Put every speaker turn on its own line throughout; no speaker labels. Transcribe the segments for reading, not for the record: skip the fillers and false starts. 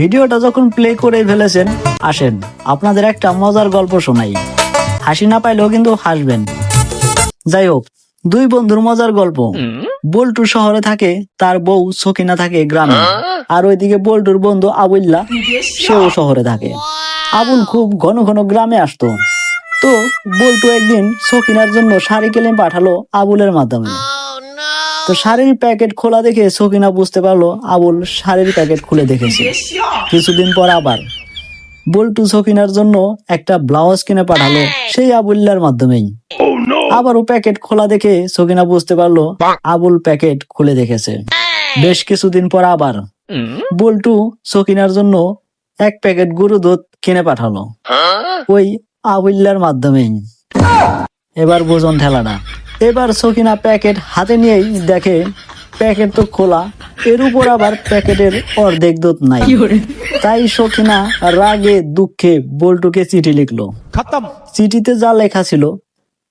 ভিডিওটা যখন প্লে করে ফেলেছেন, আসেন আপনাদের একটা মজার গল্প শোনাই। হাসি না পাইলেও কিন্তু হাসবেন। যাই হোক, দুই বন্ধুর মজার গল্প। বল্টু শহরে থাকে, তার বউ সকিনা থাকে গ্রামে। আর ওইদিকে বল্টুর বন্ধু আবুল্লা, সেও শহরে থাকে। আবুল খুব ঘন ঘন গ্রামে আসতো। তো বল্টু একদিন সকিনার জন্য শাড়ি কিনে পাঠালো আবুলের মাধ্যমে। তো শাড়ির প্যাকেট খোলা দেখে সকিনা বুঝতে পারলো আবুল শাড়ির প্যাকেট খুলে দেখেছে। কিছুদিন পর আবার বল্টু সকিনার জন্য একটা ব্লাউজ কিনে পাঠালো সেই আবুল্লার মাধ্যমেই। আবারও প্যাকেট খোলা দেখে সকিনা বুঝতে পারলো আবুল প্যাকেট খুলে দেখেছে। বেশ কিছুদিন পর আবার বল্টু সকিনার জন্য এক প্যাকেট গরু দুধ কিনে পাঠালো ওই আবুল্লার মাধ্যমেই। এবার বুঝুন ঠেলাটা। এবার সকিনা প্যাকেট হাতে নিয়েই দেখে প্যাকেট তো খোলা, এর উপর আবার প্যাকেটের অর্ধেক দুধ নাই। তাই সকিনা রাগে দুঃখে বল্টুকে চিঠি লিখলো। চিঠিতে যা লেখা ছিল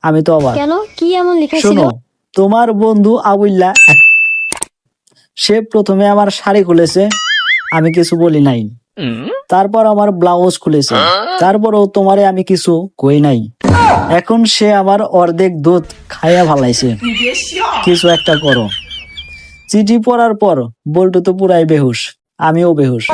আমি তো অবাক।
কেন, কি এমন লেখা ছিল?
শোনো, তোমার বন্ধু আবুল্লা সে প্রথমে আমার শাড়ি খুলেছে, আমি কিছু বলি নাই। তারপর আমার ব্লাউজ খুলেছে, তারপরও তোমারে আমি কিছু কই নাই। এখন সে আমার অর্ধেক দুধ খাইয়া ভালাইছে, কিছু একটা করো। চিঠি পড়ার পর বল্টু তো পুরাই বেহুশ, আমিও বেহুশ।